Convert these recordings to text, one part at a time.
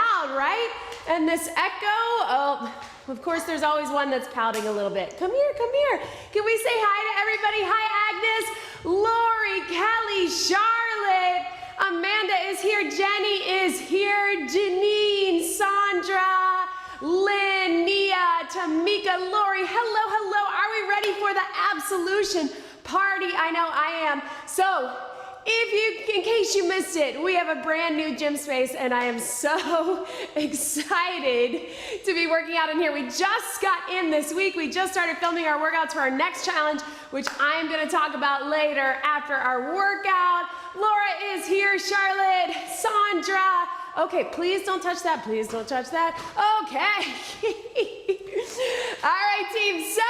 loud, right? And this echo, oh, of course there's always one that's pouting a little bit. Come here, come here. Can we say hi to everybody? Hi, Agnes, Lori, Kelly, Charlotte, Amanda is here, Jenny is here, Janine, Sandra, Lynn, Nia, Tamika, Lori, hello, hello. Are we ready for the ABSolution Party? I know I am. So, in case you missed it, we have a brand new gym space and I am so excited to be working out in here. We just got in this week. We just started filming our workouts for our next challenge, which I'm gonna talk about later after our workout. Laura is here, Charlotte, Sandra. Okay, please don't touch that, please don't touch that. Okay. All right, team, so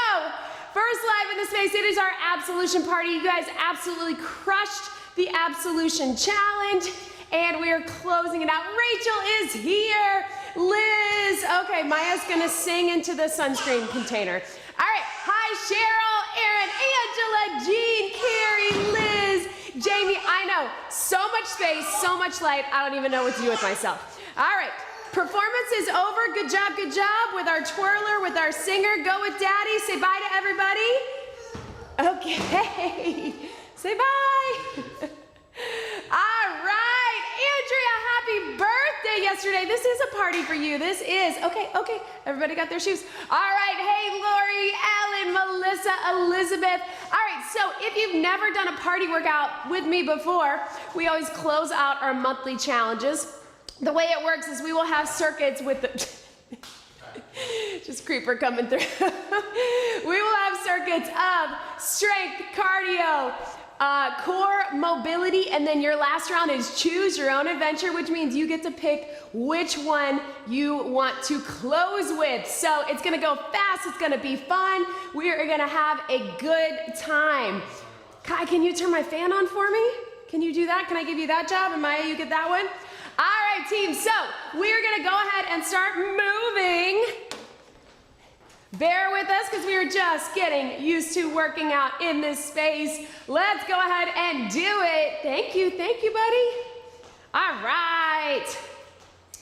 first live in the space, it is our ABSolution Party. You guys absolutely crushed the ABSolution Challenge, and we are closing it out. Rachel is here. Liz, okay, Maya's gonna sing into the sunscreen container. All right, hi Cheryl, Erin, Angela, Jean, Carrie, Liz, Jamie, I know, so much space, so much light, I don't even know what to do with myself. All right, performance is over, good job, with our twirler, with our singer. Go with daddy, say bye to everybody. Okay. Say bye. All right, Andrea, happy birthday yesterday. This is a party for you. This is, okay, everybody got their shoes. All right, hey, Lori, Ellen, Melissa, Elizabeth. All right, so if you've never done a party workout with me before, we always close out our monthly challenges. The way it works is we will have circuits with the... Just creeper coming through. We will have circuits of strength, cardio, core, mobility, and then your last round is choose your own adventure, which means you get to pick which one you want to close with. So it's gonna go fast, it's gonna be fun, we are gonna have a good time. Kai, can you turn my fan on for me? Can you do that? Can I give you that job? And Maya, you get that one? All right, team, so we are gonna go ahead and start moving. Bear with us because we are just getting used to working out in this space. Let's go ahead and do it. Thank you, buddy. All right,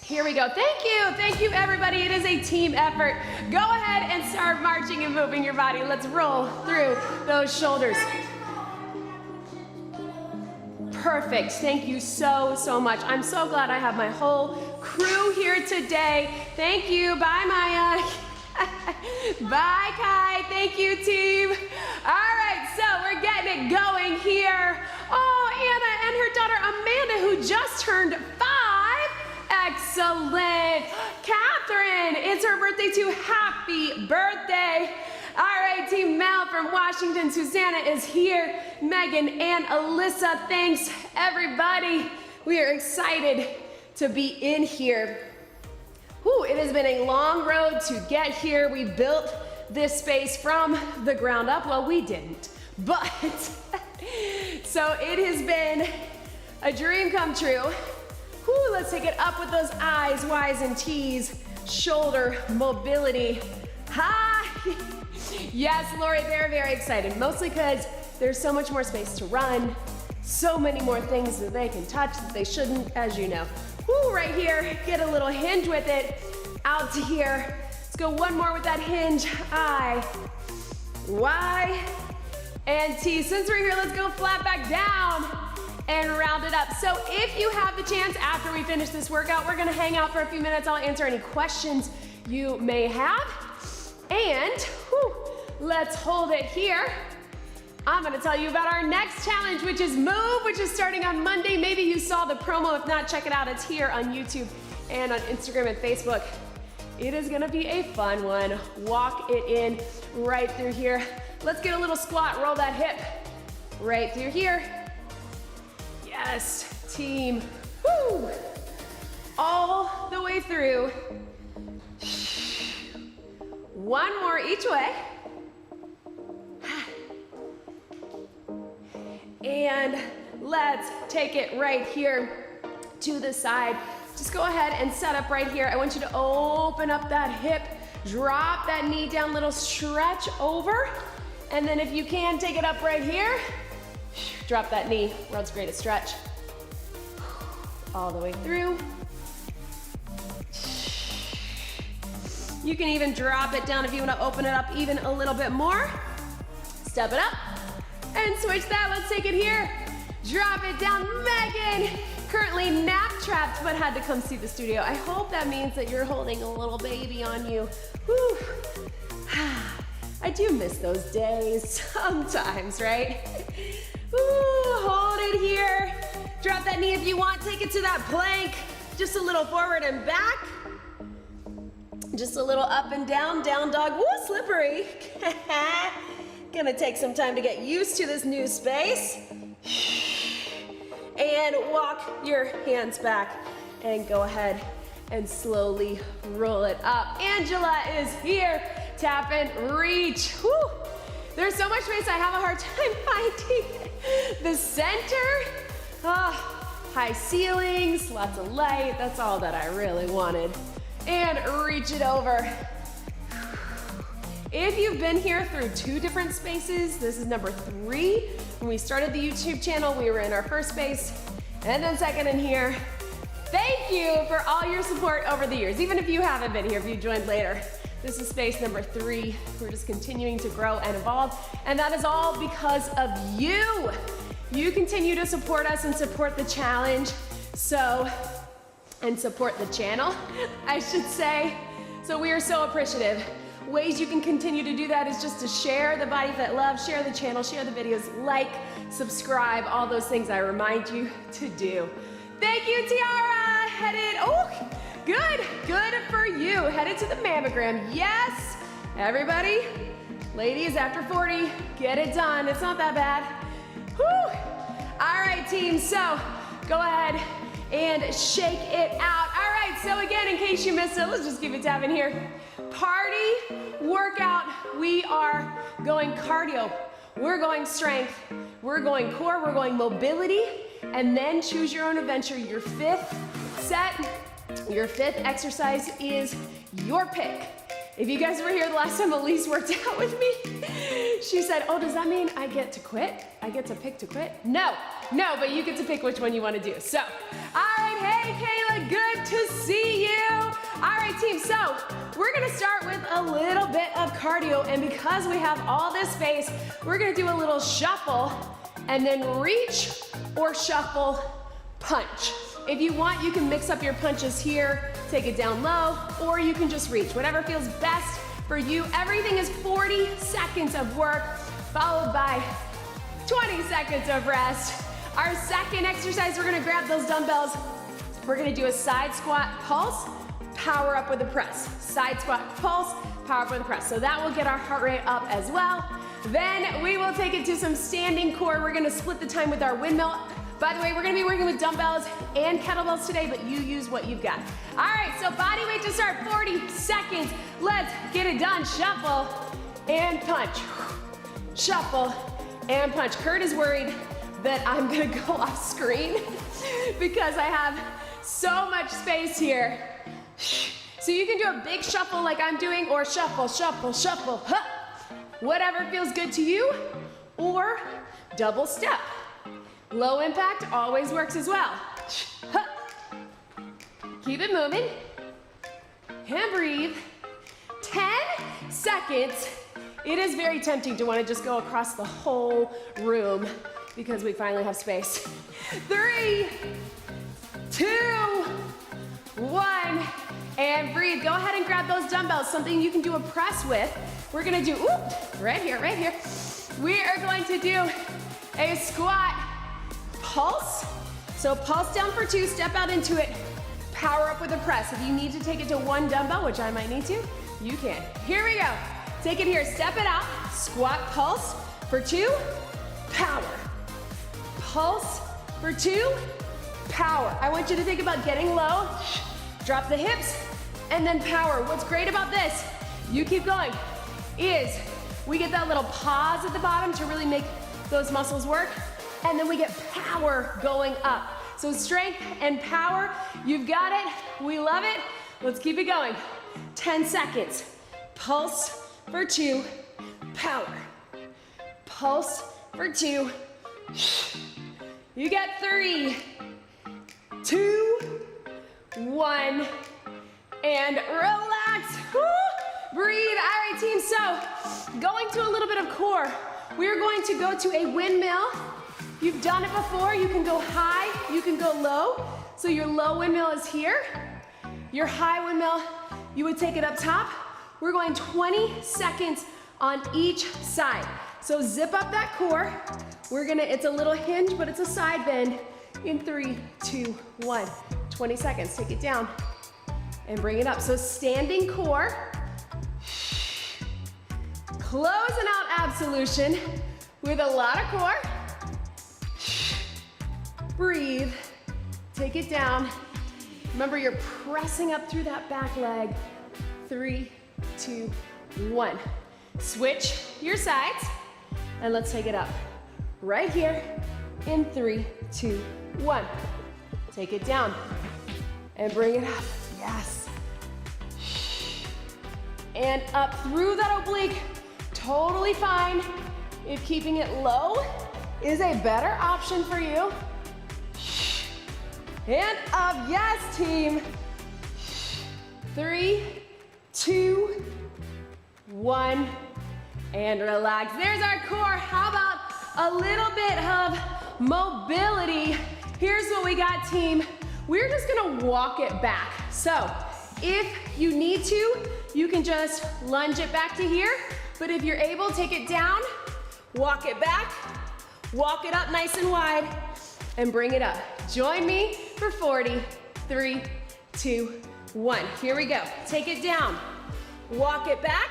here we go. Thank you everybody. It is a team effort. Go ahead and start marching and moving your body. Let's roll through those shoulders. Perfect, thank you so much. I'm so glad I have my whole crew here today. Thank you, bye Maya. Bye Kai, thank you team. All right, so we're getting it going here. Oh, Anna and her daughter Amanda, who just turned 5. Excellent. Catherine, it's her birthday too. Happy birthday. All right, Team Mel from Washington, Susanna is here. Megan and Alyssa, thanks everybody. We are excited to be in here. Whew, it has been a long road to get here. We built this space from the ground up. Well, we didn't, but so it has been a dream come true. Whew, let's take it up with those I's, Y's, and T's. Shoulder mobility. Hi. Yes, Lori, they're very excited, mostly because there's so much more space to run, so many more things that they can touch that they shouldn't, as you know. Woo, right here, get a little hinge with it, out to here. Let's go one more with that hinge. I, Y, and T. Since we're here, let's go flat back down and round it up. So if you have the chance after we finish this workout, we're gonna hang out for a few minutes. I'll answer any questions you may have. And whew, let's hold it here. I'm gonna tell you about our next challenge, which is Move, which is starting on Monday. Maybe you saw the promo. If not, check it out. It's here on YouTube and on Instagram and Facebook. It is gonna be a fun one. Walk it in right through here. Let's get a little squat, roll that hip right through here. Yes, team, woo! All the way through. One more each way. And let's take it right here to the side. Just go ahead and set up right here. I want you to open up that hip, drop that knee down, little stretch over. And then if you can, take it up right here. Drop that knee, world's greatest stretch. All the way through. You can even drop it down if you want to open it up even a little bit more. Step it up and switch that. Let's take it here. Drop it down. Megan, currently nap trapped, but had to come see the studio. I hope that means that you're holding a little baby on you. Whew. I do miss those days sometimes, right? Ooh, hold it here. Drop that knee if you want. Take it to that plank. Just a little forward and back. Just a little up and down, down dog. Woo, slippery. Gonna take some time to get used to this new space. And walk your hands back and go ahead and slowly roll it up. Angela is here. Tap and reach. Whew. There's so much space, I have a hard time finding the center. High ceilings, lots of light. That's all that I really wanted. And reach it over. If you've been here through 2 different spaces, this is number 3. When we started the YouTube channel, we were in our first space and then second in here. Thank you for all your support over the years. Even if you haven't been here, if you joined later. This is space number 3. We're just continuing to grow and evolve, and that is all because of you. You continue to support us and support the challenge, and support the channel, I should say. So we are so appreciative. Ways you can continue to do that is just to share the BodyFit love, share the channel, share the videos, like, subscribe, all those things I remind you to do. Thank you, Tiara. Headed, oh, good for you. Headed to the mammogram. Yes, everybody, ladies after 40, get it done. It's not that bad. Whew. All right, team, so go ahead and shake it out. All right, so again, in case you missed it, let's just keep it tapping here. Party workout. We are going cardio. We're going strength. We're going core. We're going mobility. And then choose your own adventure. Your 5th set, your 5th exercise is your pick. If you guys were here the last time Elise worked out with me, she said, oh, does that mean I get to quit? I get to pick to quit? No, but you get to pick which one you want to do. So, all right, hey, Kayla, good to see you. All right, team, so we're gonna start with a little bit of cardio, and because we have all this space, we're gonna do a little shuffle, and then reach or shuffle, punch. If you want, you can mix up your punches here, take it down low, or you can just reach. Whatever feels best for you. Everything is 40 seconds of work, followed by 20 seconds of rest. Our second exercise, we're gonna grab those dumbbells. We're gonna do a side squat pulse, power up with a press. Side squat pulse, power up with a press. So that will get our heart rate up as well. Then we will take it to some standing core. We're gonna split the time with our windmill. By the way, we're gonna be working with dumbbells and kettlebells today, but you use what you've got. All right, so body weight to start, 40 seconds. Let's get it done. Shuffle and punch. Shuffle and punch. Kurt is worried that I'm gonna go off screen because I have so much space here. So you can do a big shuffle like I'm doing, or shuffle, shuffle, shuffle, huh. Whatever feels good to you, or double step. Low impact always works as well. Keep it moving. And breathe. 10 seconds. It is very tempting to want to just go across the whole room because we finally have space. 3, 2, 1, and breathe. Go ahead and grab those dumbbells, something you can do a press with. We're gonna do, right here. We are going to do a squat pulse. So pulse down for 2, step out into it, power up with a press. If you need to take it to 1 dumbbell, which I might need to, you can. Here we go. Take it here, step it out, squat pulse for 2, power. Pulse for 2, power. I want you to think about getting low, drop the hips, and then power. What's great about this, you keep going, is we get that little pause at the bottom to really make those muscles work, and then we get power going up. So strength and power, you've got it, we love it. Let's keep it going. 10 seconds. Pulse for 2, power. Pulse for 2. You got 3, 2, 1, and relax. Woo! Breathe. All right, team, so going to a little bit of core. We're going to go to a windmill. You've done it before. You can go high, you can go low. So your low windmill is here. Your high windmill, you would take it up top. We're going 20 seconds on each side. So zip up that core. It's a little hinge, but it's a side bend. In 3, 2, 1. 20 seconds, take it down and bring it up. So standing core. Closing out ABSolution with a lot of core. Breathe, take it down. Remember, you're pressing up through that back leg. 3, 2, 1. Switch your sides, and let's take it up. Right here, in 3, 2, 1. Take it down, and bring it up. Yes. And up through that oblique. Totally fine if keeping it low is a better option for you. And up, yes, team. 3, 2, 1, and relax. There's our core. How about a little bit of mobility? Here's what we got, team. We're just gonna walk it back. So if you need to, you can just lunge it back to here. But if you're able, take it down, walk it back, walk it up nice and wide, and bring it up. Join me for 40, 3, 2, 1. Here we go. Take it down, walk it back,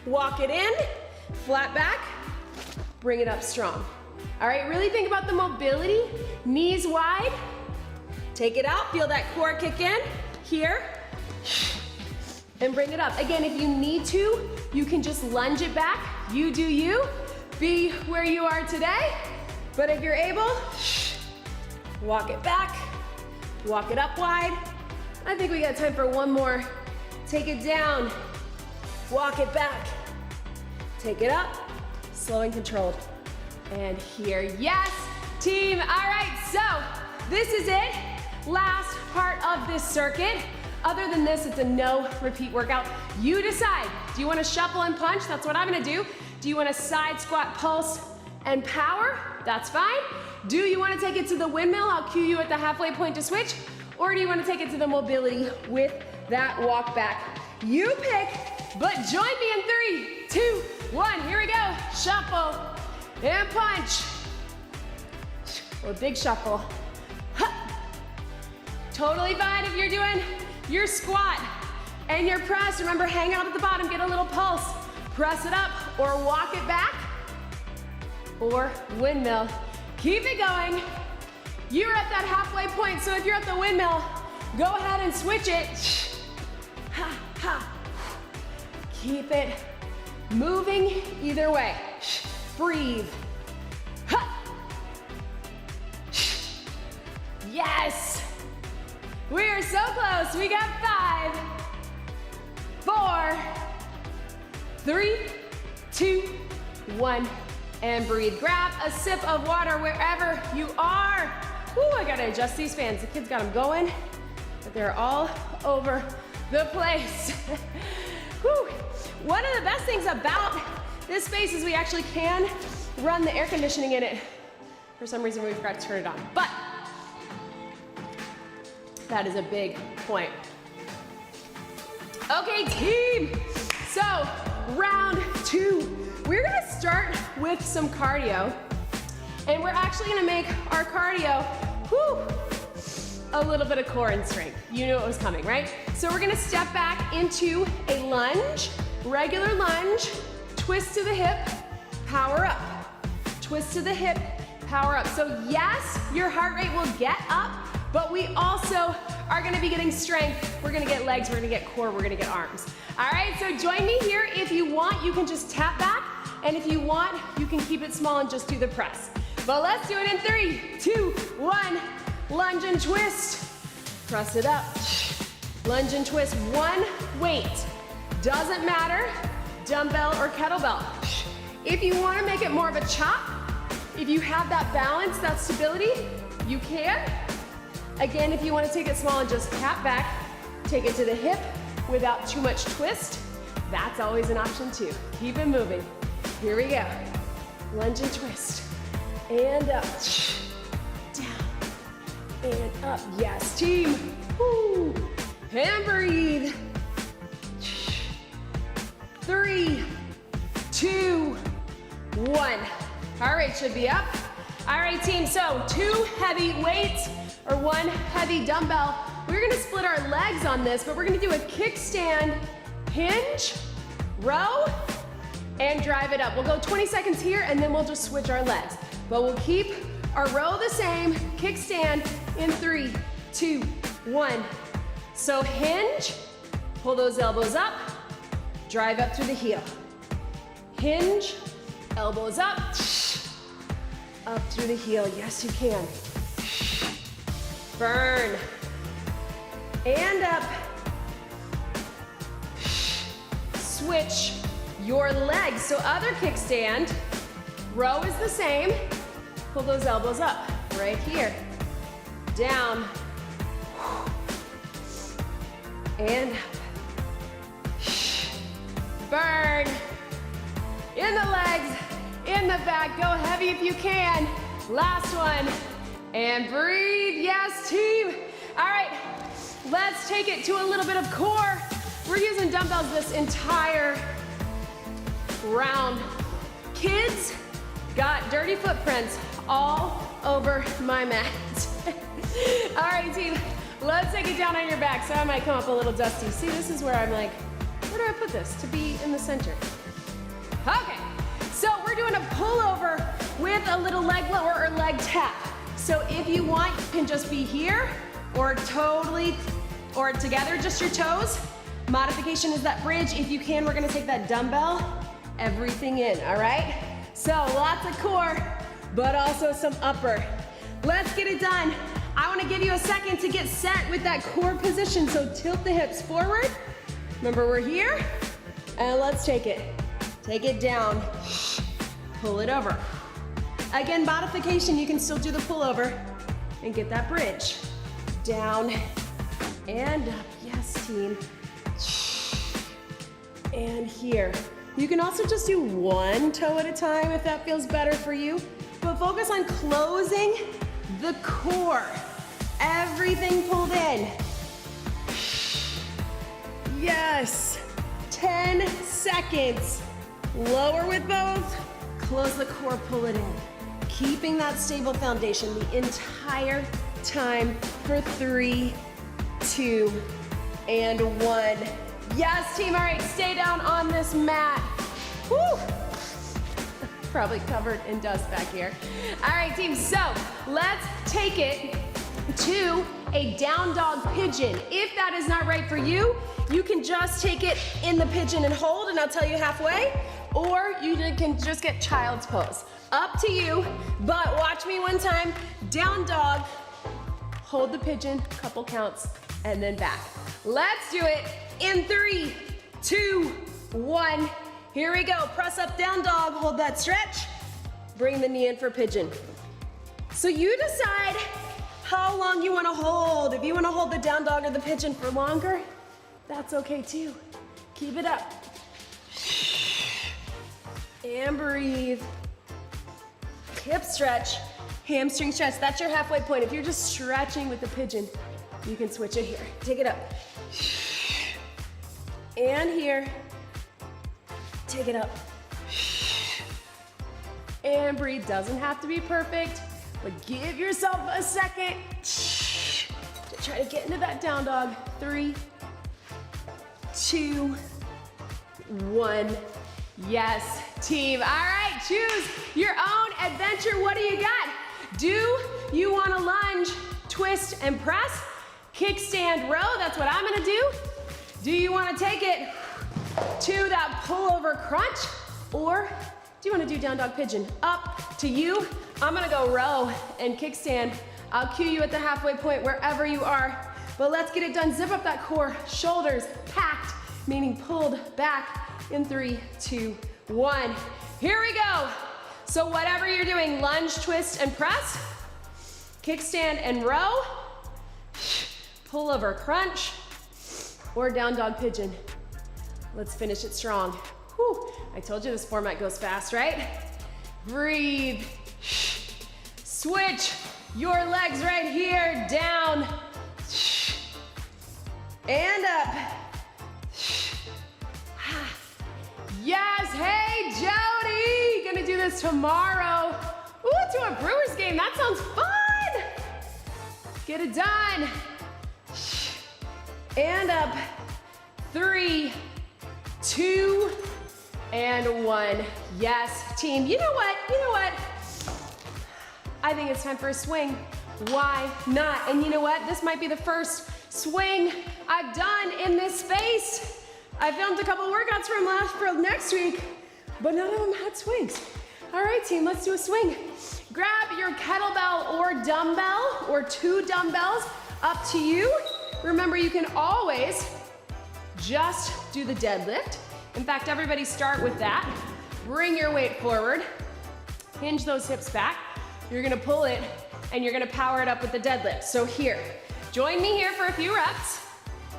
walk it in, flat back, bring it up strong. All right, really think about the mobility, knees wide, take it out, feel that core kick in, here, and bring it up. Again, if you need to, you can just lunge it back. You do you, be where you are today. But if you're able, walk it back, walk it up wide. I think we got time for one more. Take it down, walk it back, take it up, slow and controlled. And here, yes, team. All right, so this is it. Last part of this circuit. Other than this, it's a no repeat workout. You decide. Do you want to shuffle and punch? That's what I'm gonna do. Do you want to side squat, pulse, and power? That's fine. Do you want to take it to the windmill? I'll cue you at the halfway point to switch. Or do you want to take it to the mobility with that walk back? You pick, but join me in 3, 2, 1. Here we go. Shuffle and punch. A big shuffle. Totally fine if you're doing your squat and your press. Remember, hang out at the bottom, get a little pulse. Press it up or walk it back or windmill. Keep it going. You're at that halfway point, so if you're at the windmill, go ahead and switch it. Ha, ha. Keep it moving either way. Breathe. Ha. Yes. We are so close. We got 5, 4, 3, 2, 1, and breathe. Grab a sip of water wherever you are. Ooh, I gotta adjust these fans. The kids got them going, but they're all over the place. Whew. One of the best things about this space is we actually can run the air conditioning in it. For some reason, we forgot to turn it on, but that is a big point. Okay, team. So, round 2. We're gonna start with some cardio, and we're actually gonna make our cardio, a little bit of core and strength. You knew it was coming, right? So we're gonna step back into a lunge, regular lunge, twist to the hip, power up. Twist to the hip, power up. So yes, your heart rate will get up, but we also are gonna be getting strength. We're gonna get legs, we're gonna get core, we're gonna get arms. All right, so join me here. If you want, you can just tap back, and if you want, you can keep it small and just do the press. But let's do it in 3, 2, 1. Lunge and twist. Press it up. Lunge and twist. One weight. Doesn't matter, dumbbell or kettlebell. If you want to make it more of a chop, if you have that balance, that stability, you can. Again, if you want to take it small and just tap back, take it to the hip without too much twist. That's always an option too. Keep it moving. Here we go. Lunge and twist. And up. Down. And up. Yes, team. Woo. And breathe. 3, 2, 1. Heart rate should be up. All right, team, so 2 heavy weights or 1 heavy dumbbell. We're gonna split our legs on this, but we're gonna do a kickstand, hinge, row, and drive it up. We'll go 20 seconds here, and then we'll just switch our legs. But we'll keep our row the same, kickstand in 3, 2, 1. So hinge, pull those elbows up, drive up through the heel. Hinge, elbows up through the heel. Yes, you can. Burn. And up. Switch your legs. So other kickstand, row is the same. Pull those elbows up right here. Down. And up. Burn. In the legs, in the back. Go heavy if you can. Last one. And breathe. Yes, team. All right, let's take it to a little bit of core. We're using dumbbells this entire round. Kids got dirty footprints all over my mat. All right, team, let's take it down on your back. So I might come up a little dusty. See, this is where I'm like, where do I put this to be in the center? Okay, so we're doing a pullover with a little leg lower or leg tap. So if you want, you can just be here or totally, or together, just your toes. Modification is that bridge. If you can, we're gonna take that dumbbell, everything in, all right? So lots of core, but also some upper. Let's get it done. I wanna give you a second to get set with that core position. So tilt the hips forward. Remember, we're here, and let's take it. Take it down, pull it over. Again, modification, you can still do the pullover and get that bridge. Down and up, yes, team. And here. You can also just do one toe at a time if that feels better for you, but focus on closing the core. Everything pulled in. Yes, 10 seconds. Lower with both, close the core, pull it in. Keeping that stable foundation the entire time for 3, 2, and 1. Yes, team, all right, stay down on this mat. Woo! Probably covered in dust back here. All right, team, so let's take it to a down dog pigeon. If that is not right for you, you can just take it in the pigeon and hold, and I'll tell you halfway, or you can just get child's pose. Up to you, but watch me one time. Down dog, hold the pigeon, couple counts, and then back. Let's do it in 3, 2, 1. Here we go. Press up, down dog, hold that stretch. Bring the knee in for pigeon. So you decide how long you want to hold. If you want to hold the down dog or the pigeon for longer, that's okay too. Keep it up. And breathe. Hip stretch, hamstring stretch. That's your halfway point. If you're just stretching with the pigeon, you can switch it here. Take it up. And here. Take it up. And breathe. Doesn't have to be perfect, but give yourself a second to try to get into that down dog. 3, 2, 1. Yes, team. All right, choose your own adventure. What do you got? Do you want to lunge, twist, and press? Kickstand row, that's what I'm gonna do. Do you want to take it to that pullover crunch? Or do you want to do down dog pigeon? Up to you. I'm gonna go row and kickstand. I'll cue you at the halfway point wherever you are. But let's get it done. Zip up that core, shoulders packed, meaning pulled back in 3, 2, 1. Here we go. So whatever you're doing, lunge, twist, and press, kickstand and row, pull over crunch, or down dog pigeon. Let's finish it strong. Whew. I told you this format goes fast, right? Breathe. Switch your legs right here, down. And up. Yes, hey Jody, gonna do this tomorrow. Ooh, to a Brewers game, that sounds fun. Get it done. And up. 3, 2, and 1. Yes, team, you know what? I think it's time for a swing. Why not? And you know what? This might be the first swing I've done in this space. I filmed a couple workouts for next week, but none of them had swings. All right, team, let's do a swing. Grab your kettlebell or dumbbell, or 2 dumbbells, up to you. Remember, you can always just do the deadlift. In fact, everybody start with that. Bring your weight forward. Hinge those hips back. You're gonna pull it, and you're gonna power it up with the deadlift. So here, join me here for a few reps.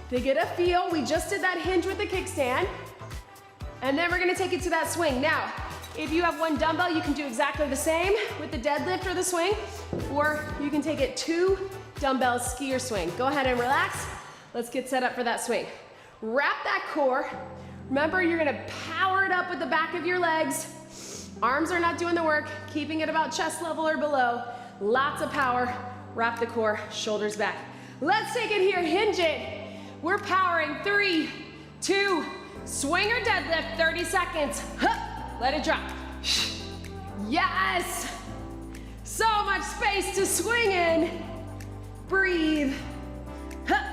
To get a feel, we just did that hinge with the kickstand, and then we're gonna take it to that swing. Now, if you have 1 dumbbell, you can do exactly the same with the deadlift or the swing, or you can take it 2 dumbbells, ski or swing. Go ahead and relax. Let's get set up for that swing. Wrap that core. Remember, you're gonna power it up with the back of your legs. Arms are not doing the work, keeping it about chest level or below. Lots of power. Wrap the core, shoulders back. Let's take it here, hinge it. We're powering, 3, 2, swing or deadlift, 30 seconds. Hup, let it drop. Yes! So much space to swing in. Breathe. Hup.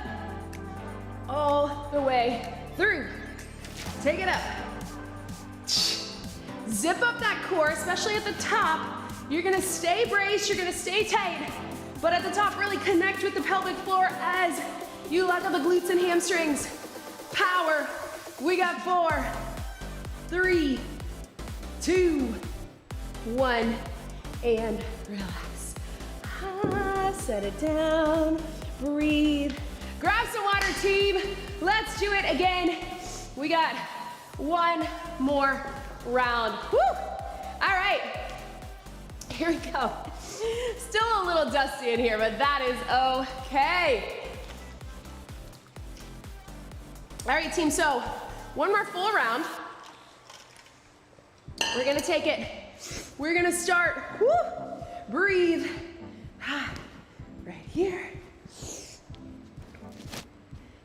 All the way through. Take it up. Zip up that core, especially at the top. You're gonna stay braced, you're gonna stay tight, but at the top, really connect with the pelvic floor as you let go the glutes and hamstrings. Power. We got 4, 3, 2, 1, and relax. Set it down, breathe. Grab some water, team. Let's do it again. We got 1 more round. Woo! All right, here we go. Still a little dusty in here, but that is okay. All right, team, so 1 more full round. We're gonna take it. We're gonna start, woo, breathe, right here.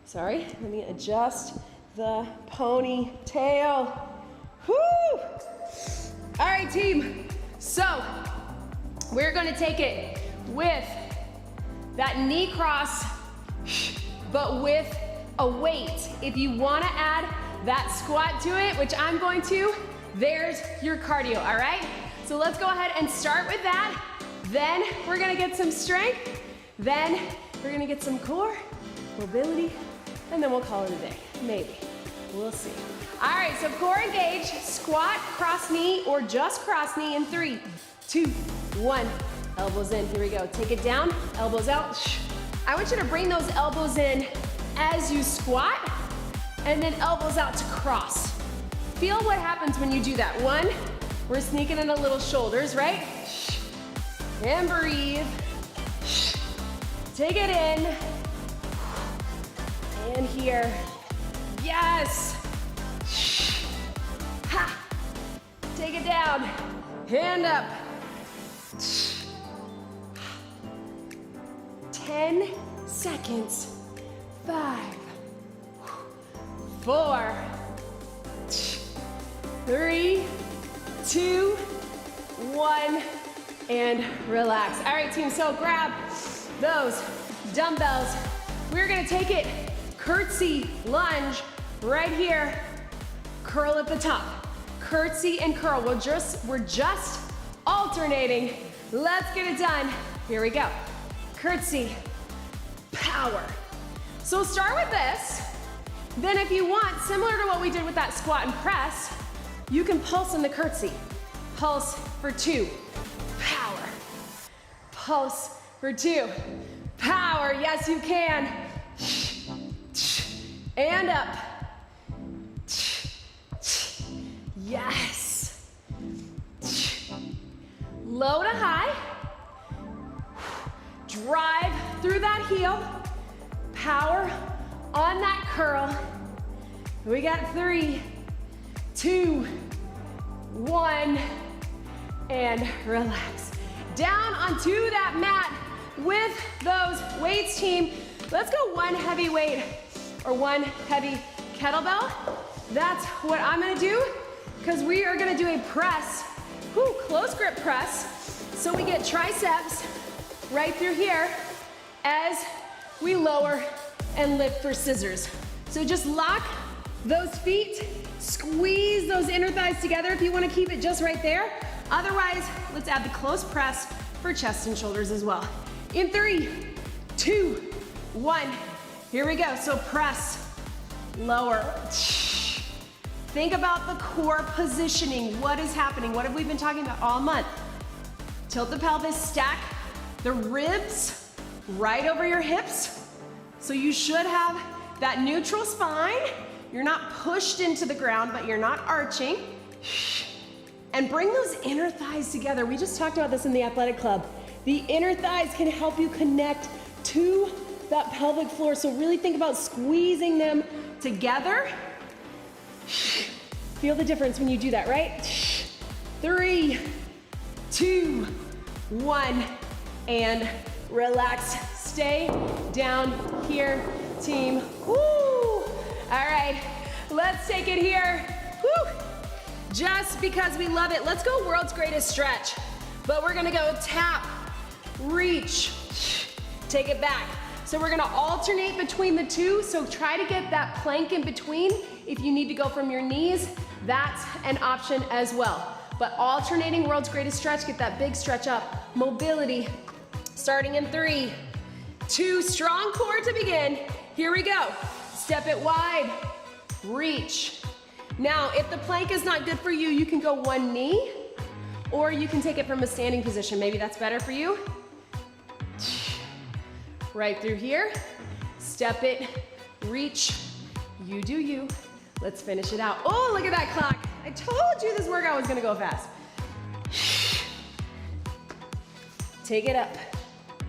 Sorry, let me adjust the ponytail. Woo! All right, team. So we're gonna take it with that knee cross, but with a weight. If you wanna add that squat to it, which I'm going to, there's your cardio, all right? So let's go ahead and start with that. Then we're gonna get some strength. Then we're gonna get some core, mobility, and then we'll call it a day. Maybe, we'll see. All right, so core engage, squat, cross knee, or just cross knee in 3, 2, 1. Elbows in, here we go. Take it down, elbows out. I want you to bring those elbows in as you squat, and then elbows out to cross. Feel what happens when you do that. 1, we're sneaking in a little shoulders, right? And breathe. Take it in. And here. Yes. Ha. Take it down. Hand up. 10 seconds. 5, 4, 3, 2, 1, and relax. All right, team, so grab those dumbbells. We're gonna take it, curtsy, lunge, right here, curl at the top. Curtsy and curl, we're just alternating. Let's get it done. Here we go. Curtsy, power. So start with this. Then if you want, similar to what we did with that squat and press, you can pulse in the curtsy. Pulse for 2, power. Pulse for 2, power. Yes, you can. And up. Yes. Low to high. Drive through that heel. Power on that curl. We got 3, 2, 1, and relax. Down onto that mat with those weights, team. Let's go one heavy weight or one heavy kettlebell. That's what I'm gonna do, because we are gonna do a press, close grip press, so we get triceps right through here as we lower and lift for scissors. So just lock those feet, squeeze those inner thighs together if you wanna keep it just right there. Otherwise, let's add the close press for chest and shoulders as well. In 3, 2, 1, here we go. So press, lower. Think about the core positioning. What is happening? What have we been talking about all month? Tilt the pelvis, stack the ribs right over your hips. So you should have that neutral spine. You're not pushed into the ground, but you're not arching. And bring those inner thighs together. We just talked about this in the athletic club. The inner thighs can help you connect to that pelvic floor. So really think about squeezing them together. Feel the difference when you do that, right? 3, 2, 1, and relax. Stay down here, team. Woo! All right, let's take it here. Woo! Just because we love it, let's go world's greatest stretch. But we're gonna go tap, reach, take it back. So we're gonna alternate between the two, so try to get that plank in between. If you need to go from your knees, that's an option as well. But alternating world's greatest stretch, get that big stretch up. Mobility, starting in 3, 2, strong core to begin. Here we go. Step it wide, reach. Now, if the plank is not good for you, you can go one knee, or you can take it from a standing position. Maybe that's better for you. Right through here, step it, reach, you do you. Let's finish it out. Oh, look at that clock. I told you this workout was gonna go fast. Take it up,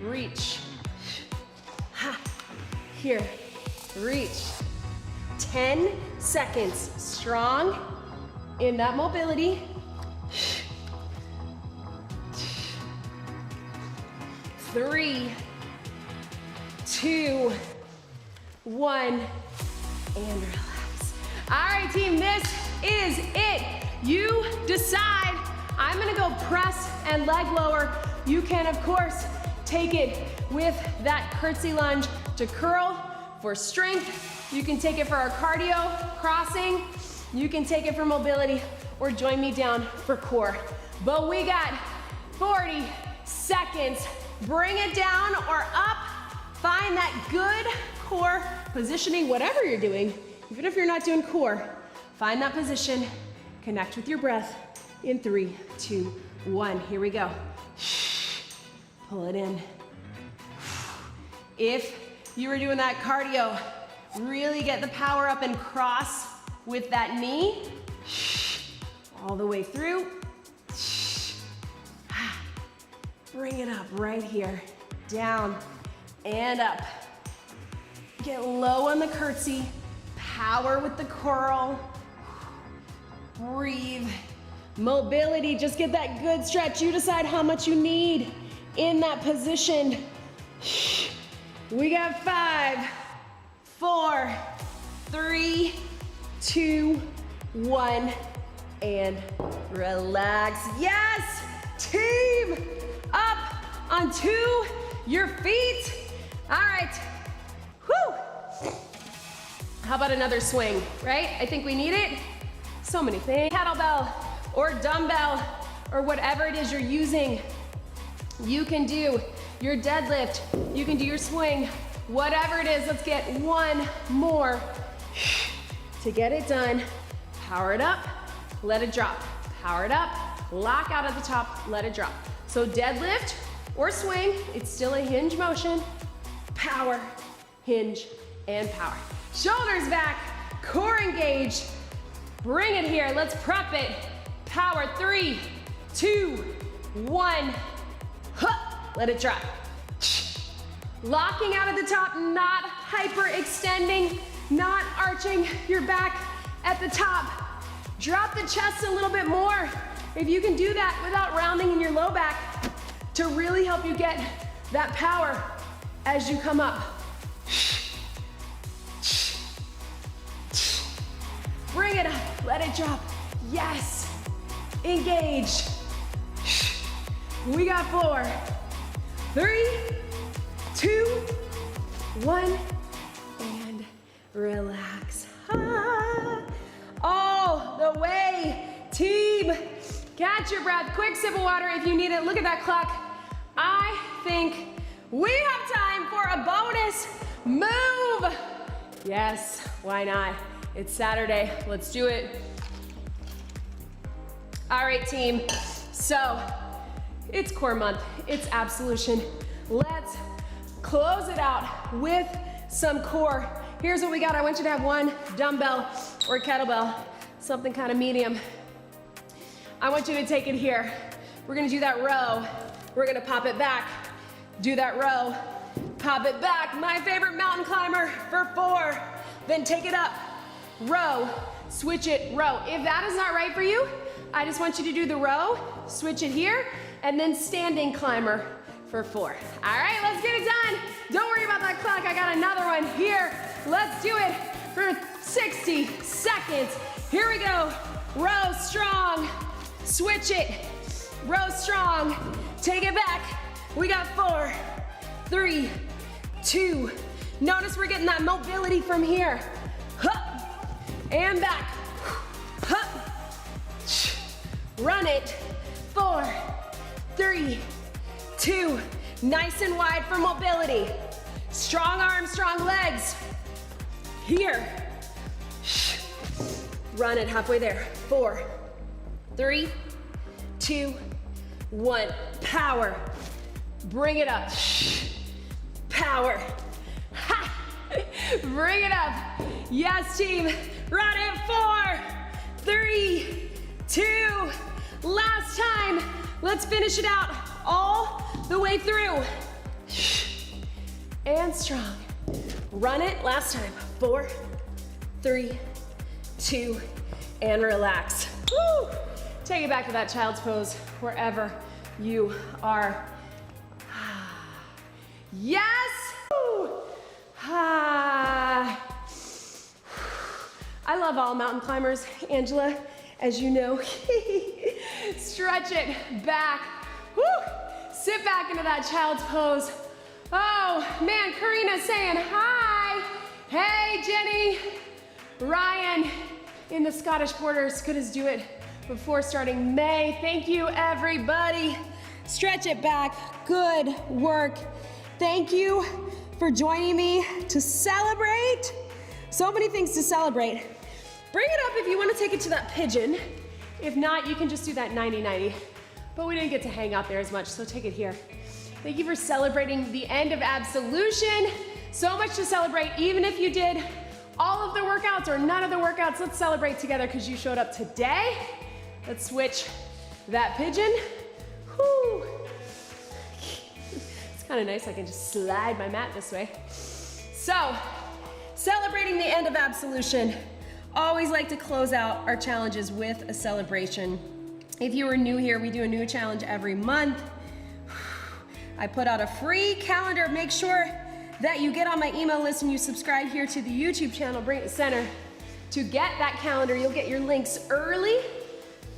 reach. Ha. Here, reach. 10 seconds, strong in that mobility. 3, 2, 1, and relax. All right, team, this is it. You decide. I'm gonna go press and leg lower. You can, of course, take it with that curtsy lunge to curl for strength. You can take it for our cardio, crossing. You can take it for mobility, or join me down for core. But we got 40 seconds. Bring it down or up. Find that good core positioning, whatever you're doing. Even if you're not doing core, find that position. Connect with your breath in 3, 2, 1. Here we go. Pull it in. If you were doing that cardio, really get the power up and cross with that knee. All the way through. Bring it up right here. Down and up. Get low on the curtsy. Power with the curl. Breathe. Mobility, just get that good stretch. You decide how much you need in that position. We got 5, 4, 3, 2, 1, and relax. Yes, team, up onto your feet. All right, whoo. How about another swing, right? I think we need it. So many things. Kettlebell or dumbbell or whatever it is you're using. You can do your deadlift, you can do your swing, whatever it is. Let's get one more to get it done. Power it up, let it drop. Power it up, lock out at the top, let it drop. So deadlift or swing, it's still a hinge motion. Power, hinge, and power. Shoulders back, core engaged. Bring it here, let's prep it. Power, 3, 2, 1. Let it drop. Locking out at the top, not hyperextending, not arching your back at the top. Drop the chest a little bit more. If you can do that without rounding in your low back to really help you get that power as you come up. Bring it up, let it drop. Yes, engage. We got 4, 3, 2, 1, and relax. All the way, team. Catch your breath, quick sip of water if you need it. Look at that clock. I think we have time for a bonus move. Yes, why not? It's Saturday, let's do it. All right, team, so it's core month, it's ABSolution. Let's close it out with some core. Here's what we got. I want you to have one dumbbell or kettlebell, something kind of medium. I want you to take it here. We're gonna do that row. We're gonna pop it back, do that row, pop it back. My favorite mountain climber for 4. Then take it up, row, switch it, row. If that is not right for you, I just want you to do the row, switch it here, and then standing climber for 4. All right, let's get it done. Don't worry about that clock. I got another one here. Let's do it for 60 seconds. Here we go. Row strong. Switch it. Row strong. Take it back. We got 4, 3, 2. Notice we're getting that mobility from here. Hup. And back. Hup. Run it. 4, 3, 2. Nice and wide for mobility. Strong arms, strong legs. Here. Run it halfway there. 4, 3, 2, 1. Power. Bring it up. Power. Ha! Bring it up. Yes, team. Run it. 4, 3, 2. Last time. Let's finish it out all the way through. And strong. Run it. Last time. 4, 3, 2, and relax. Woo! Take it back to that child's pose wherever you are. Yes! Woo! I love all mountain climbers, Angela, as you know. Stretch it back. Woo! Sit back into that child's pose. Oh, man, Karina's saying hi. Hey, Jenny. Ryan in the Scottish borders could us do it before starting May. Thank you, everybody. Stretch it back. Good work. Thank you for joining me to celebrate. So many things to celebrate. Bring it up if you want to take it to that pigeon. If not, you can just do that 90-90. But we didn't get to hang out there as much, so take it here. Thank you for celebrating the end of ABSolution. So much to celebrate, even if you did all of the workouts or none of the workouts. Let's celebrate together because you showed up today. Let's switch that pigeon. Whew. It's kind of nice, I can just slide my mat this way. So, celebrating the end of ABSolution. Always like to close out our challenges with a celebration. If you are new here, we do a new challenge every month. I put out a free calendar. Make sure that you get on my email list and you subscribe here to the YouTube channel, Bring It Center. To get that calendar, you'll get your links early.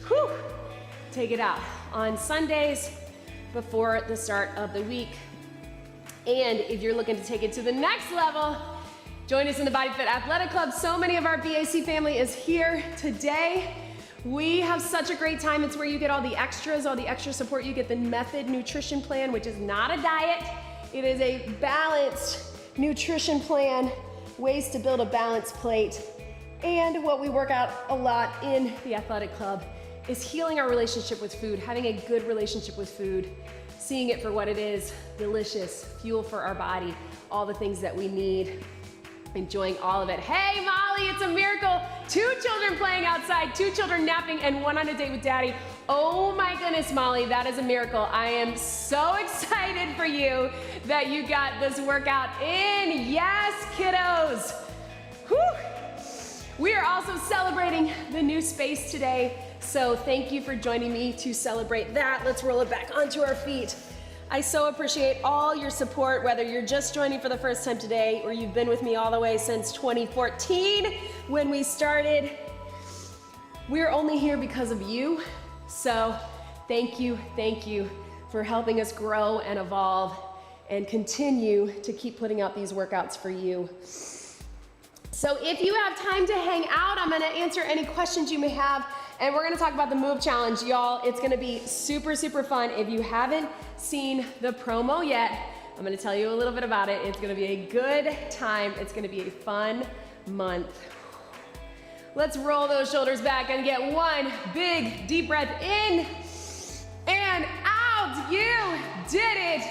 Whew. Take it out on Sundays before the start of the week. And if you're looking to take it to the next level, join us in the BodyFit Athletic Club. So many of our BAC family is here today. We have such a great time. It's where you get all the extras, all the extra support. You get the Method Nutrition Plan, which is not a diet. It is a balanced nutrition plan, ways to build a balanced plate. And what we work out a lot in the athletic club is healing our relationship with food, having a good relationship with food, seeing it for what it is, delicious, fuel for our body, all the things that we need, enjoying all of it. Hey, Molly, it's a miracle 2 children playing outside, 2 children napping, and 1 on a date with daddy. Oh my goodness, Molly, that is a miracle. I am so excited for you that you got this workout in. Yes, kiddos. Whew. We are also celebrating the new space today, so thank you for joining me to celebrate that. Let's roll it back onto our feet. I so appreciate all your support, whether you're just joining for the first time today or you've been with me all the way since 2014 when we started. We're only here because of you, so thank you for helping us grow and evolve and continue to keep putting out these workouts for you. So if you have time to hang out, I'm gonna answer any questions you may have, and we're gonna talk about the move challenge, y'all. It's gonna be super, super fun. If you haven't seen the promo yet, I'm gonna tell you a little bit about it. It's gonna be a good time. It's gonna be a fun month. Let's roll those shoulders back and get 1 big deep breath in and out. You did it.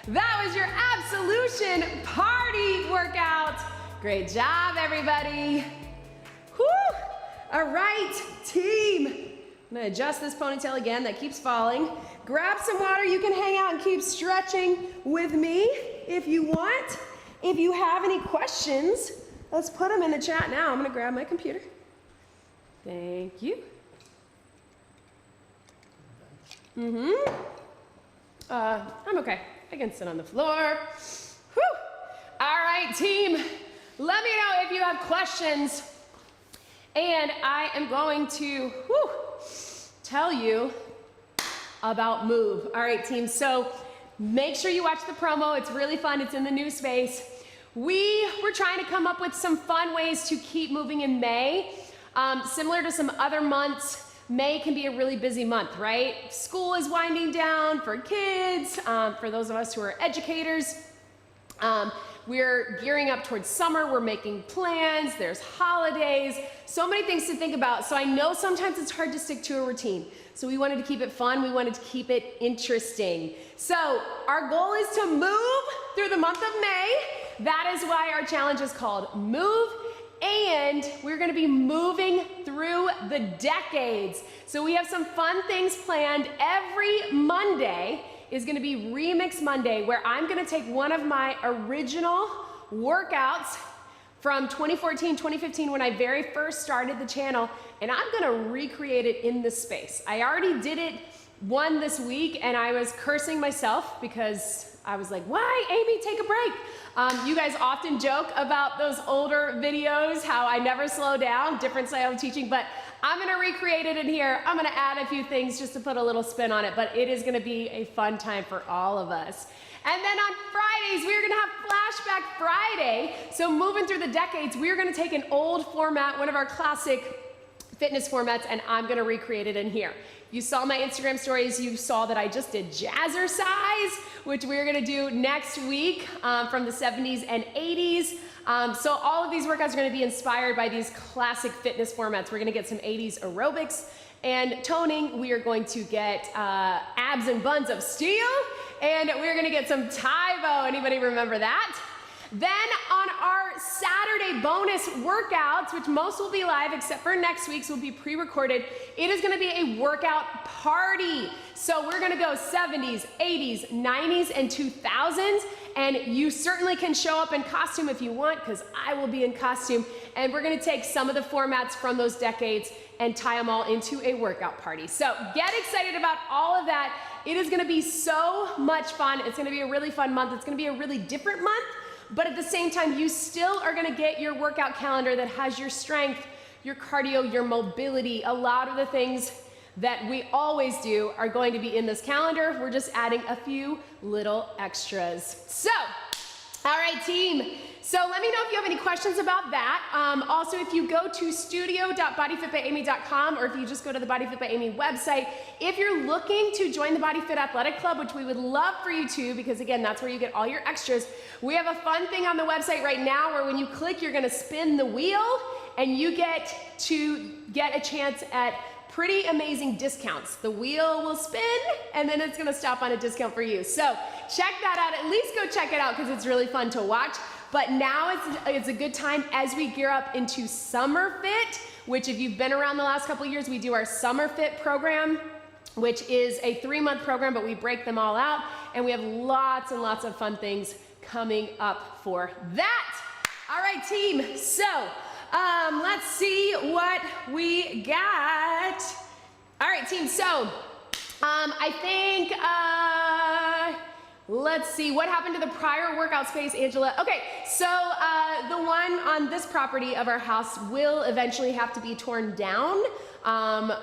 That was your ABSolution Party workout. Great job, everybody. Whew. All right, team. I'm gonna adjust this ponytail again that keeps falling. Grab some water. You can hang out and keep stretching with me if you want. If you have any questions, let's put them in the chat now. I'm gonna grab my computer. Thank you. I'm okay. I can sit on the floor. Whew. All right, team. Let me know if you have questions. And I am going to tell you about Move. All right, team. So make sure you watch the promo. It's really fun. It's in the new space. We were trying to come up with some fun ways to keep moving in May. Similar to some other months, May can be a really busy month, right? School is winding down for kids, for those of us who are educators. We're gearing up towards summer, we're making plans, there's holidays, so many things to think about. So I know sometimes it's hard to stick to a routine. So we wanted to keep it fun, we wanted to keep it interesting. So our goal is to move through the month of May. That is why our challenge is called Move. And we're gonna be moving through the decades. So we have some fun things planned. Every Monday is gonna be Remix Monday, where I'm gonna take one of my original workouts from 2014, 2015, when I very first started the channel, and I'm gonna recreate it in this space. I already did it one this week, and I was cursing myself because I was like, why, Amy, take a break? You guys often joke about those older videos, how I never slow down, different style of teaching, but I'm gonna recreate it in here. I'm gonna add a few things just to put a little spin on it, but it is gonna be a fun time for all of us. And then on Fridays, we're gonna have Flashback Friday. So moving through the decades, we're gonna take an old format, one of our classic fitness formats, and I'm gonna recreate it in here. You saw my Instagram stories, you saw that I just did Jazzercise, which we're gonna do next week from the 70s and 80s. So all of these workouts are gonna be inspired by these classic fitness formats. We're gonna get some 80s aerobics and toning. We are going to get abs and buns of steel, and we're gonna get some Tybo. Anybody remember that? Then on our Saturday bonus workouts, which most will be live except for next week's will be pre-recorded, it is gonna be a workout party. So we're gonna go 70s, 80s, 90s, and 2000s, and you certainly can show up in costume if you want, because I will be in costume, and we're gonna take some of the formats from those decades and tie them all into a workout party. So get excited about all of that. It is gonna be so much fun. It's gonna be a really fun month. It's gonna be a really different month, but at the same time, you still are gonna get your workout calendar that has your strength, your cardio, your mobility. A lot of the things that we always do are going to be in this calendar. We're just adding a few little extras. So, all right, team. So let me know if you have any questions about that. Also, if you go to studio.bodyfitbyamy.com, or if you just go to the BodyFit by Amy website, if you're looking to join the BodyFit Athletic Club, which we would love for you to, because again, that's where you get all your extras, we have a fun thing on the website right now where when you click, you're gonna spin the wheel and you get to get a chance at pretty amazing discounts. The wheel will spin and then it's gonna stop on a discount for you. So check that out, at least go check it out because it's really fun to watch. But now it's a good time as we gear up into Summer Fit, which if you've been around the last couple of years, we do our Summer Fit program, which is a 3-month program, but we break them all out, and we have lots and lots of fun things coming up for that. All right, team, so let's see what we got. All right, team, so I think, let's see, what happened to the prior workout space, Angela? Okay, so the one on this property of our house will eventually have to be torn down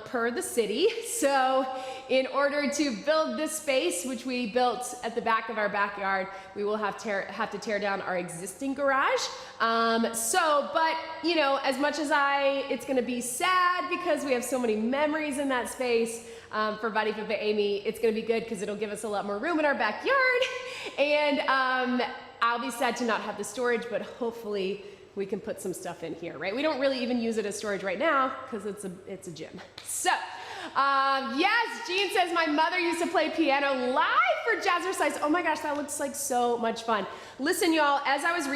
per the city. So in order to build this space, which we built at the back of our backyard, we will have to tear down our existing garage. But you know, as much as it's gonna be sad because we have so many memories in that space, for BodyFit by Amy, it's gonna be good because it'll give us a lot more room in our backyard. And I'll be sad to not have the storage, but hopefully we can put some stuff in here, right? We don't really even use it as storage right now because it's a gym. So, yes, Jean says, my mother used to play piano live for Jazzercise. Oh my gosh, that looks like so much fun. Listen, y'all, as I was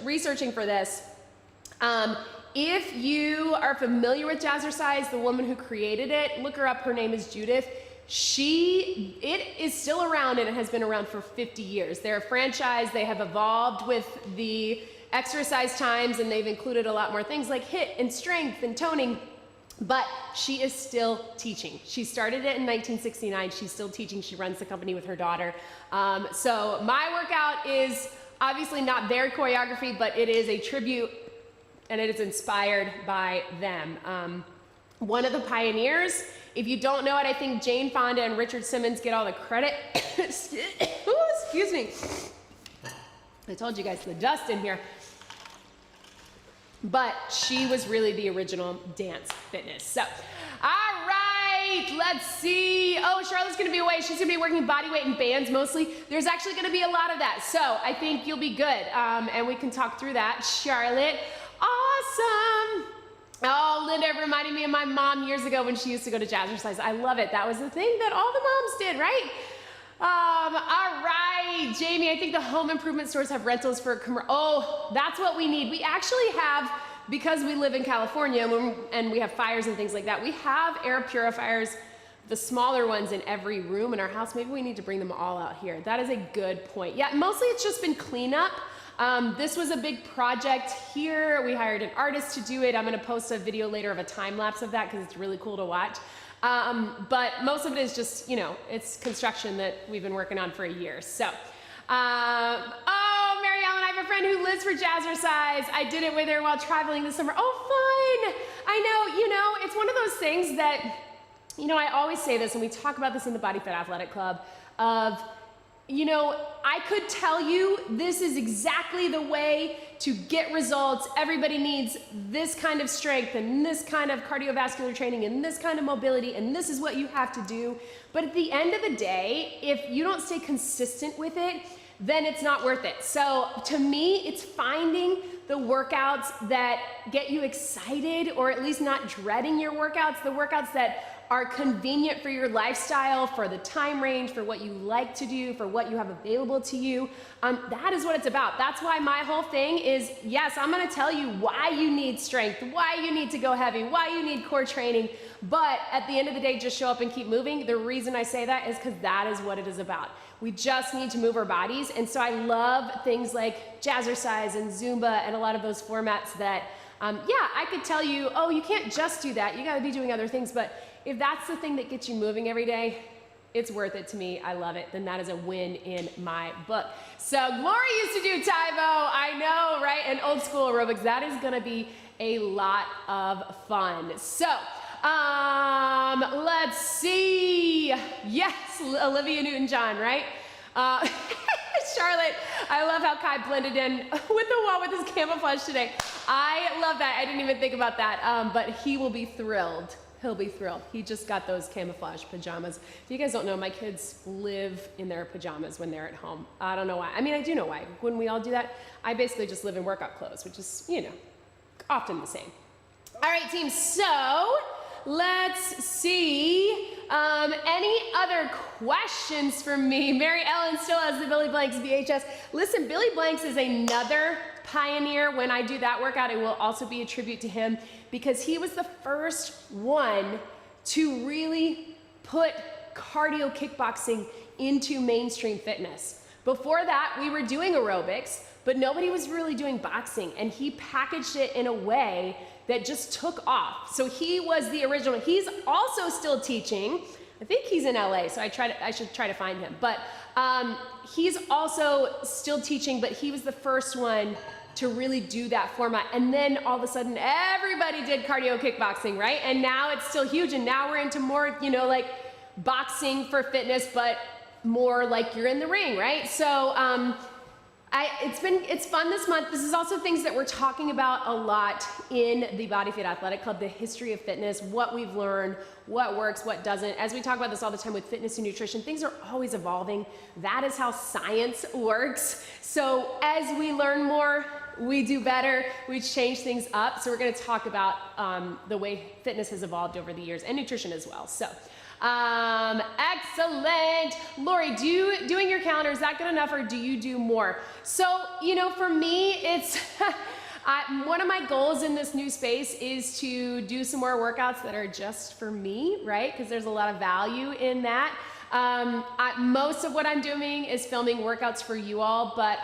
researching for this, if you are familiar with Jazzercise, the woman who created it, look her up, her name is Judith. It is still around, and it has been around for 50 years. They're a franchise, they have evolved with the exercise times, and they've included a lot more things like HIIT and strength and toning, but she is still teaching. She started it in 1969, she's still teaching, she runs the company with her daughter. So my workout is obviously not their choreography, but it is a tribute, and it is inspired by them. One of the pioneers, if you don't know it, I think Jane Fonda and Richard Simmons get all the credit. Ooh, excuse me. I told you guys the dust in here. But she was really the original dance fitness. So, all right, let's see. Oh, Charlotte's gonna be away. She's gonna be working body weight and bands mostly. There's actually gonna be a lot of that. So I think you'll be good. And we can talk through that. Charlotte, awesome. Oh, Linda reminded me of my mom years ago when she used to go to Jazzercise. I love it. That was the thing that all the moms did, right? All right, Jamie, I think the home improvement stores have rentals for oh, that's what we need. We actually have, because we live in California and we have fires and things like that, we have air purifiers, the smaller ones in every room in our house. Maybe we need to bring them all out here. That is a good point. Yeah, mostly it's just been cleanup. This was a big project here. We hired an artist to do it. I'm gonna post a video later of a time lapse of that because it's really cool to watch. But most of it is just, you know, it's construction that we've been working on for a year. So, oh, Mary Ellen, I have a friend who lives for Jazzercise. I did it with her while traveling this summer. Oh, fun. I know, you know, it's one of those things that, you know, I always say this, and we talk about this in the BodyFit Athletic Club, of, you know, I could tell you this is exactly the way to get results. Everybody needs this kind of strength and this kind of cardiovascular training and this kind of mobility, and this is what you have to do. But at the end of the day, if you don't stay consistent with it, then it's not worth it. So to me, it's finding the workouts that get you excited, or at least not dreading your workouts, the workouts that are convenient for your lifestyle, for the time range, for what you like to do, for what you have available to you. That is what it's about. That's why my whole thing is, yes, I'm gonna tell you why you need strength, why you need to go heavy, why you need core training, but at the end of the day, just show up and keep moving. The reason I say that is because that is what it is about. We just need to move our bodies, and so I love things like Jazzercise and Zumba and a lot of those formats that, yeah, I could tell you, oh, you can't just do that, you gotta be doing other things, but if that's the thing that gets you moving every day, it's worth it to me. I love it. Then that is a win in my book. So Glory used to do Taibo. I know, right? And old school aerobics. That is going to be a lot of fun. So let's see. Yes, Olivia Newton-John, right? Charlotte, I love how Kai blended in with the wall with his camouflage today. I love that. I didn't even think about that, but he will be thrilled. He'll be thrilled. He just got those camouflage pajamas. If you guys don't know, my kids live in their pajamas when they're at home. I don't know why. I mean, I do know why. When we all do that, I basically just live in workout clothes, which is, you know, often the same. All right, team, so let's see. Any other questions for me? Mary Ellen still has the Billy Blanks VHS. Listen, Billy Blanks is another pioneer. When I do that workout, it will also be a tribute to him because he was the first one to really put cardio kickboxing into mainstream fitness. Before that, we were doing aerobics, but nobody was really doing boxing, and he packaged it in a way that just took off. So he was the original. He's also still teaching. I think he's in LA, so I should try to find him. But he's also still teaching, but he was the first one to really do that format. And then all of a sudden, everybody did cardio kickboxing, right? And now it's still huge, and now we're into more, you know, like boxing for fitness, but more like you're in the ring, right? So it's fun this month. This is also things that we're talking about a lot in the BodyFit Athletic Club, the history of fitness, what we've learned, what works, what doesn't. As we talk about this all the time with fitness and nutrition, things are always evolving. That is how science works. So as we learn more, we do better, we change things up. So we're gonna talk about the way fitness has evolved over the years and nutrition as well. So. Excellent. Lori, doing your calendar, is that good enough or do you do more? So, you know, for me, it's, one of my goals in this new space is to do some more workouts that are just for me, right? Because there's a lot of value in that. Most of what I'm doing is filming workouts for you all, but,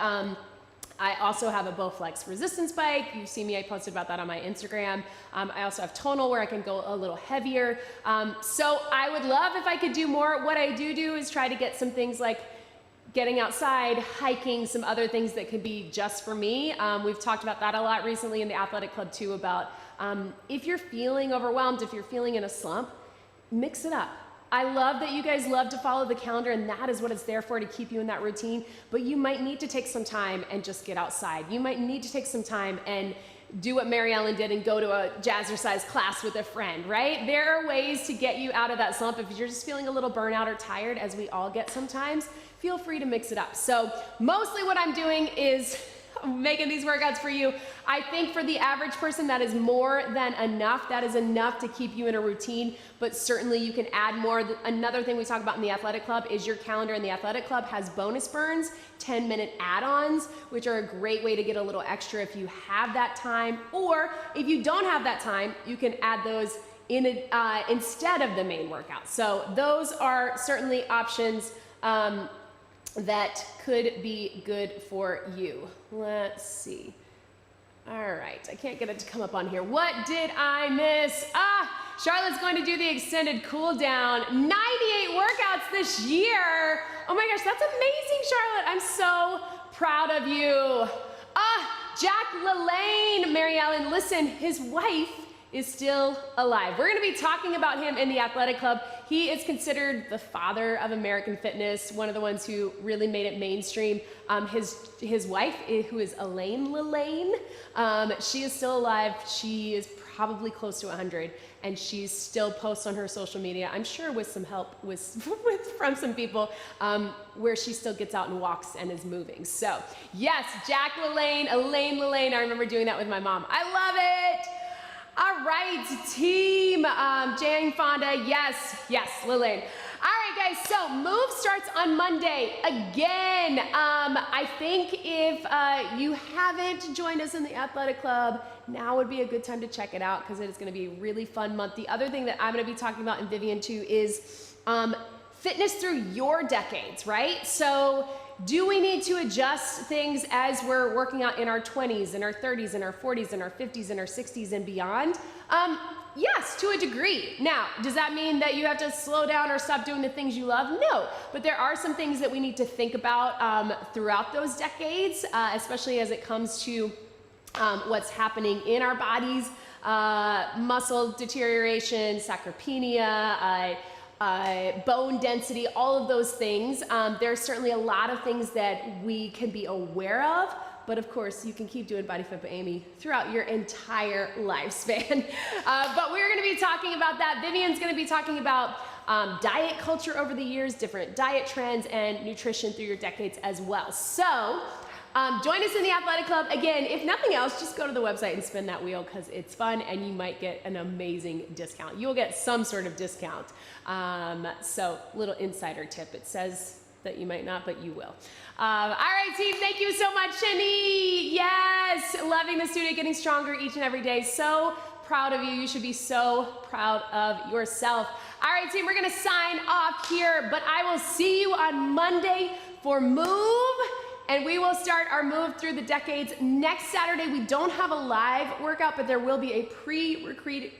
I also have a Bowflex resistance bike. You see me, I posted about that on my Instagram. I also have tonal where I can go a little heavier. So I would love if I could do more. What I do is try to get some things like getting outside, hiking, some other things that could be just for me. We've talked about that a lot recently in the athletic club too, about if you're feeling overwhelmed, if you're feeling in a slump, mix it up. I love that you guys love to follow the calendar, and that is what it's there for, to keep you in that routine. But you might need to take some time and just get outside. You might need to take some time and do what Mary Ellen did and go to a jazzercise class with a friend, right? There are ways to get you out of that slump. If you're just feeling a little burnout or tired, as we all get sometimes, feel free to mix it up. So mostly what I'm doing is making these workouts for you. I think for the average person, that is more than enough. That is enough to keep you in a routine, but certainly you can add more. Another thing we talk about in the athletic club is your calendar in the athletic club has bonus burns, 10-minute add-ons, which are a great way to get a little extra if you have that time, or if you don't have that time, you can add those in instead of the main workout. So those are certainly options that could be good for you. Let's see. All right, I can't get it to come up on here. What did I miss? Charlotte's going to do the extended cool down. 98 workouts this year. Oh my gosh, that's amazing, Charlotte. I'm so proud of you. Jack LaLanne, Mary Ellen, listen, his wife is still alive. We're gonna be talking about him in the athletic club. He is considered the father of American fitness, one of the ones who really made it mainstream. His wife, who is Elaine LaLanne, she is still alive. She is probably close to 100, and she still posts on her social media, I'm sure with some help from some people, where she still gets out and walks and is moving. So yes, Jack LaLanne, Elaine LaLanne, I remember doing that with my mom. I love it. All right, team, Jane Fonda, yes, Lillian. All right, guys, so Move starts on Monday again. I think if you haven't joined us in the athletic club, now would be a good time to check it out because it is gonna be a really fun month. The other thing that I'm gonna be talking about in Vivian too is fitness through your decades, right? So do we need to adjust things as we're working out in our 20s, in our 30s, in our 40s, in our 50s, in our 60s and beyond? Yes, to a degree. Now, does that mean that you have to slow down or stop doing the things you love? No, but there are some things that we need to think about throughout those decades, especially as it comes to what's happening in our bodies, muscle deterioration, sarcopenia, bone density, all of those things. There's certainly a lot of things that we can be aware of, but of course you can keep doing BodyFit by Amy throughout your entire lifespan. But we're gonna be talking about that. Vivian's gonna be talking about diet culture over the years, different diet trends, and nutrition through your decades as well. So join us in the athletic club. Again, if nothing else, just go to the website and spin that wheel because it's fun and you might get an amazing discount. You'll get some sort of discount. So little insider tip, it says that you might not, but you will. All right, team, thank you so much, Shani. Yes, loving the studio, getting stronger each and every day. So proud of you. You should be so proud of yourself. All right, team, we're gonna sign off here, but I will see you on Monday for Move, and we will start our Move Through the Decades next Saturday. We don't have a live workout, but there will be a pre-recorded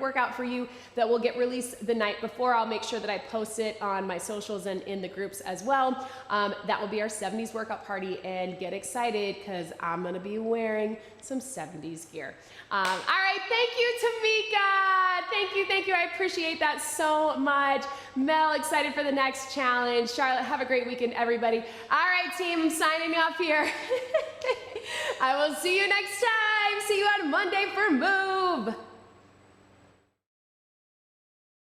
workout for you that will get released the night before. I'll make sure that I post it on my socials and in the groups as well. That will be our 70s workout party, and get excited because I'm gonna be wearing some 70s gear. All right, thank you, Tamika. Thank you. I appreciate that so much. Mel, excited for the next challenge. Charlotte, have a great weekend, everybody. All right, team, I'm signing off here. I will see you next time. See you on Monday for Move.